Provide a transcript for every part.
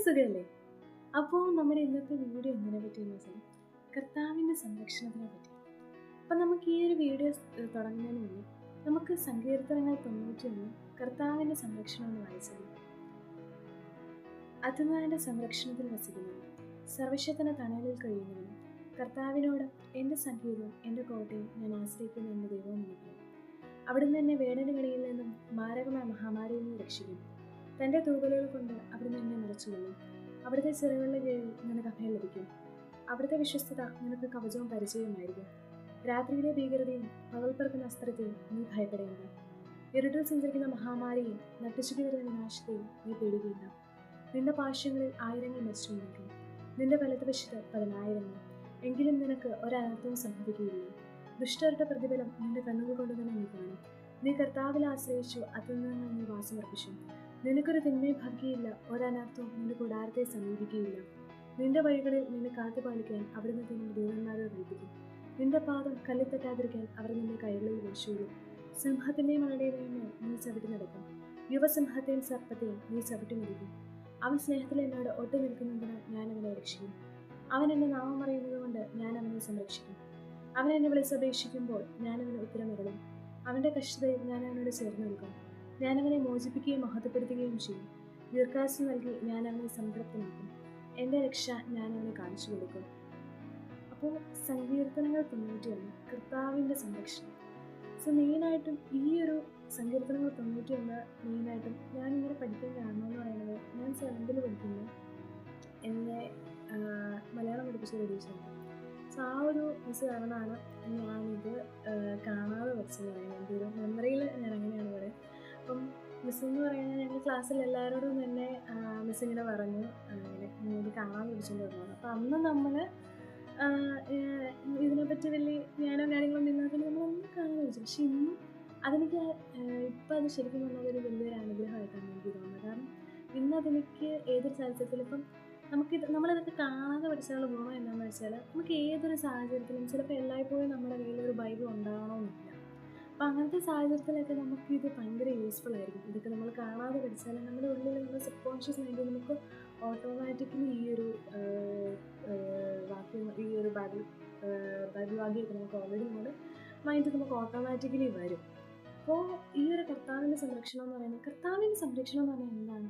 സുഖമല്ലേ? അപ്പോൾ നമ്മുടെ ഇന്നത്തെ വീഡിയോ എന്തിനെ പറ്റിയെന്ന് വെച്ചാൽ കർത്താവിൻ്റെ സംരക്ഷണത്തിനെ പറ്റി. അപ്പം നമുക്ക് ഈ ഒരു വീഡിയോ തുടങ്ങുന്നതിന് മുന്നേ നമുക്ക് സങ്കീർത്തനങ്ങൾ 91 കർത്താവിൻ്റെ സംരക്ഷണം എന്ന് വായിച്ചാൽ, അത്യുന്നതൻ്റെ സംരക്ഷണത്തിൽ വസിക്കുന്നവനും സർവശക്തന്റെ തണലിൽ കഴിയുന്നവനും കർത്താവിനോട് എൻ്റെ സംഗീതവും എൻ്റെ കോട്ടയും ഞാൻ ആശ്രയിക്കുന്ന എൻ്റെ ദൈവവും എന്ന് പറയും. അവിടുന്ന് എന്നെ വേടനുകണിയിൽ നിന്നും മാരകമായ മഹാമാരിയിൽ നിന്ന് രക്ഷിക്കും. തൻ്റെ തൂവലുകൾ കൊണ്ട് അവിടുന്ന് എന്നെ മറച്ചുകൊള്ളും. അവിടുത്തെ ചിറകുകളുടെ കീഴിൽ നിനക്ക് അഭയം ലഭിക്കും. അവിടുത്തെ വിശ്വസ്തത നിനക്ക് കവചവും പരിചയമായിരിക്കും. രാത്രിയിലെ ഭീകരതയും പകൽ പറക്കുന്ന അസ്ത്രത്തെയും നീ ഭയപ്പെടേണ്ട. ഇരുട്ടിൽ സഞ്ചരിക്കുന്ന മഹാമാരിയും നട്ടുച്ചയ്ക്ക് വരുന്ന വിനാശത്തെയും നീ പേടുകയില്ല. നിന്റെ പാർശ്വങ്ങളിൽ 1000 മരിച്ചു നിൽക്കും, നിന്റെ വലതുവശത്ത് 10,000. എങ്കിലും നിനക്ക് ഒരനർത്ഥവും സംഭവിക്കുകയില്ല. ദുഷ്ടരുടെ പ്രതിഫലം നിന്റെ കണ്ണുകൾ കൊണ്ട് തന്നെ നീ കാണും. നീ കർത്താവിൽ ആശ്രയിച്ചു, അത്യുന്നതങ്ങളിൽ നീ വാസമർപ്പിച്ചു. നിനക്കൊരു തിന്മയും ഭവിക്കുകയില്ല, ഒരനർത്ഥവും നിന്റെ കൂടാരത്തെ സമീപിക്കുകയില്ല. നിന്റെ വഴികളിൽ നിന്നെ കാത്തുപാലിക്കാൻ അവിടുന്ന് തന്നെ ദൂതന്മാരെ കൽപ്പിക്കും. നിന്റെ പാദം കല്ലിൽ തട്ടാതിരിക്കാൻ അവർ നിന്റെ കൈകളിൽ വെച്ചുകൊള്ളും. സിംഹത്തിന്റെയും അണയുടെയും നീ ചവിട്ടി നടക്കും. യുവസിംഹത്തെയും സർപ്പത്തെയും നീ ചവിട്ടി മരിക്കും. അവൻ സ്നേഹത്തിൽ എന്നോട് ഒട്ടു നിൽക്കുന്നതിന് ഞാൻ അവനെ രക്ഷിക്കും. അവൻ എന്നെ നാമം അറിയുന്നത് കൊണ്ട് ഞാൻ അവനെ സംരക്ഷിക്കും. അവൻ എന്നെ വിളിച്ചപേക്ഷിക്കുമ്പോൾ ഞാൻ അവന് ഉത്തരമിടലും. അവന്റെ കഷ്ടതയിൽ ഞാൻ അവനോട് ചേർന്ന് നിൽക്കും. ഞാൻ അവനെ മോചിപ്പിക്കുകയും മഹത്വപ്പെടുത്തുകയും ചെയ്യും. ദീർഘായുസ്സ് നൽകി ഞാൻ അവനെ സംതൃപ്തനാക്കും. എൻ്റെ രക്ഷ ഞാൻ അവനെ കാണിച്ചു കൊടുക്കും. അപ്പോൾ സങ്കീർത്തനങ്ങൾ 91 കർത്താവിൻ്റെ സംരക്ഷണം. സോ മെയിനായിട്ടും ഈ ഒരു സങ്കീർത്തനങ്ങൾ 91 മെയിനായിട്ടും ഞാനിങ്ങനെ പഠിക്കാൻ കാരണം എന്ന് പറയുന്നത്, ഞാൻ 7th പഠിക്കുമ്പോൾ എന്നെ മലയാളം പഠിപ്പിച്ച ടീച്ചറാണ്. സോ ആ ഒരു മിസ് കാരണമാണ് ഞാനിത് കാണാതെ പഠിച്ചെന്ന് പറയുന്നത്. എൻ്റെ ഒരു മെമ്മറിയിൽ ഞാൻ അങ്ങനെയാണ് പറയുന്നത്. അപ്പം മിസ് എന്ന് പറയുന്നത്, ഞങ്ങൾ ക്ലാസ്സിൽ എല്ലാവരോടും തന്നെ മിസ് ഇങ്ങനെ പറഞ്ഞു, ഇത് കാണാൻ പഠിച്ചുകൊണ്ട് വരുന്നത്. അപ്പം അന്ന് നമ്മൾ ഇതിനെപ്പറ്റി വലിയ ജ്ഞാനോ കാര്യങ്ങളൊന്നും ഇല്ലാത്തത് നമ്മളൊന്നും കാണാൻ പഠിച്ചു. പക്ഷെ ഇന്നും അതെനിക്ക് ഇപ്പം അത് ശരിക്കും പറഞ്ഞാൽ ഒരു വലിയൊരു അനുഗ്രഹമായിട്ടാണ് എനിക്ക് തോന്നുന്നത്. കാരണം ഇന്നതെനിക്ക് ഏതൊരു സാഹചര്യത്തിലും ഇപ്പം നമ്മളിതൊക്കെ കാണാതെ പഠിച്ചാലുള്ള ഗുണം എന്താണെന്ന് വെച്ചാൽ, നമുക്ക് ഏതൊരു സാഹചര്യത്തിലും ചിലപ്പോൾ എല്ലായ്പ്പോഴും നമ്മുടെ കയ്യിൽ ഒരു ബൈബിൾ ഉണ്ടാകണമെന്നില്ല. അപ്പം അങ്ങനത്തെ സാഹചര്യത്തിലൊക്കെ നമുക്കിത് ഭയങ്കര യൂസ്ഫുൾ ആയിരിക്കും. ഇതൊക്കെ നമ്മൾ കാണാതെ പഠിച്ചാൽ നമ്മുടെ ഉള്ളിൽ നമ്മുടെ സബ് കോൺഷ്യസ് മൈൻഡിൽ നമുക്ക് ഓട്ടോമാറ്റിക്കലി ഈ ഒരു വാക്യം, ഈ ഒരു ബൈബിൾ വാക്യമൊക്കെ നമുക്ക് ഓൾറെഡി നമ്മുടെ മൈൻഡിൽ നമുക്ക് ഓട്ടോമാറ്റിക്കലി വരും. അപ്പോൾ ഈ ഒരു കർത്താവിൻ്റെ സംരക്ഷണം എന്ന് പറയുന്നത്, കർത്താവിൻ്റെ സംരക്ഷണം എന്ന് പറഞ്ഞാൽ എന്താണ്?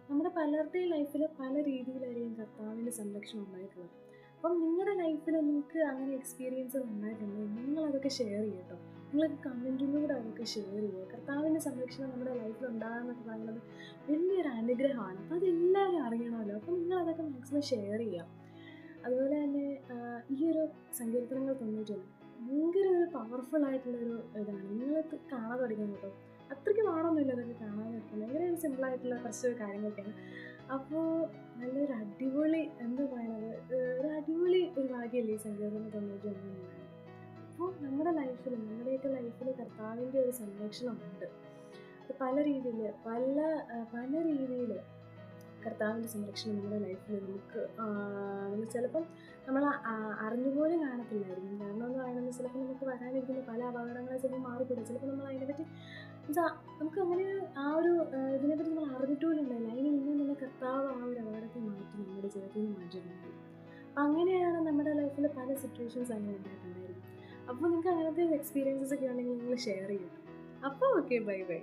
നമ്മുടെ പലരുടെയും ലൈഫിൽ പല രീതിയിലായിരിക്കും കർത്താവിൻ്റെ സംരക്ഷണം ഉണ്ടായിട്ടുള്ളത്. അപ്പം നിങ്ങളുടെ ലൈഫിൽ നിങ്ങൾക്ക് അങ്ങനെ എക്സ്പീരിയൻസുകൾ ഉണ്ടായിട്ടുണ്ടെങ്കിൽ നിങ്ങളതൊക്കെ ഷെയർ ചെയ്യും കേട്ടോ. നിങ്ങൾക്ക് കമൻറ്റിലൂടെ അതൊക്കെ ഷെയർ ചെയ്യുക. കർത്താവിൻ്റെ സംരക്ഷണം നമ്മുടെ ലൈഫിൽ ഉണ്ടാകുന്നതൊക്കെ പറയുന്നത് വലിയൊരു അനുഗ്രഹമാണ്. അപ്പോൾ അതെല്ലാവരും അറിയണമല്ലോ. അപ്പോൾ നിങ്ങളതൊക്കെ മാക്സിമം ഷെയർ ചെയ്യുക. അതുപോലെ തന്നെ ഈ ഒരു സങ്കീർത്തനങ്ങൾ 91 ഭയങ്കര ഒരു പവർഫുൾ ആയിട്ടുള്ളൊരു ഇതാണ്. നിങ്ങളത് കാണാതെ പഠിക്കണം കേട്ടോ. അത്രയ്ക്ക് പാടൊന്നുമില്ല ഇതൊക്കെ കാണാതെ പഠിക്കുന്നത്. ഭയങ്കര ഒരു സിമ്പിളായിട്ടുള്ള കുറച്ച് കാര്യങ്ങളൊക്കെയാണ്. അപ്പോൾ നല്ലൊരു അടിപൊളി, എന്താ പറയുന്നത്, ഒരു അടിപൊളി ഒരു ഭാഗ്യമല്ലേ ഈ സങ്കീർത്തനം 91 എന്ന് പറയുന്നത്. അപ്പോൾ നമ്മുടെ ലൈഫിൽ, നമ്മുടെയൊക്കെ ലൈഫിൽ കർത്താവിൻ്റെ ഒരു സംരക്ഷണമുണ്ട്. അത് പല രീതിയിൽ കർത്താവിൻ്റെ സംരക്ഷണം നമ്മുടെ ലൈഫിൽ നമുക്ക് ചിലപ്പം നമ്മൾ അറിഞ്ഞുപോലും കാണത്തില്ലായിരിക്കും. കാരണം എന്ന് പറയുന്നത്, ചിലപ്പോൾ നമുക്ക് വരാനിരിക്കുന്ന പല അപകടങ്ങളെ ചിലപ്പോൾ മാറിക്കൂടെ. ചിലപ്പോൾ നമ്മൾ അതിനെപ്പറ്റി നമുക്ക് അങ്ങനെ ആ ഒരു ഇതിനെപ്പറ്റി നമ്മൾ അറിഞ്ഞിട്ടുപോലുണ്ടായില്ല. അതിന് മുന്നേ തന്നെ കർത്താവ് ആ ഒരു അപകടത്തെ മാറ്റി നമ്മുടെ ജീവിതത്തിൽ നിന്ന് മാറ്റിയിട്ടുണ്ടായി. അപ്പം അങ്ങനെയാണ് നമ്മുടെ ലൈഫിൽ പല സിറ്റുവേഷൻസ് അങ്ങനെ ഉണ്ടായിട്ടുണ്ടായിരുന്നു. അപ്പോൾ നിങ്ങൾക്ക് അങ്ങനത്തെ എക്സ്പീരിയൻസസ് ഒക്കെ ഉണ്ടെങ്കിൽ നിങ്ങൾ ഷെയർ ചെയ്യും. അപ്പോൾ ഓക്കെ, ബൈ ബൈ.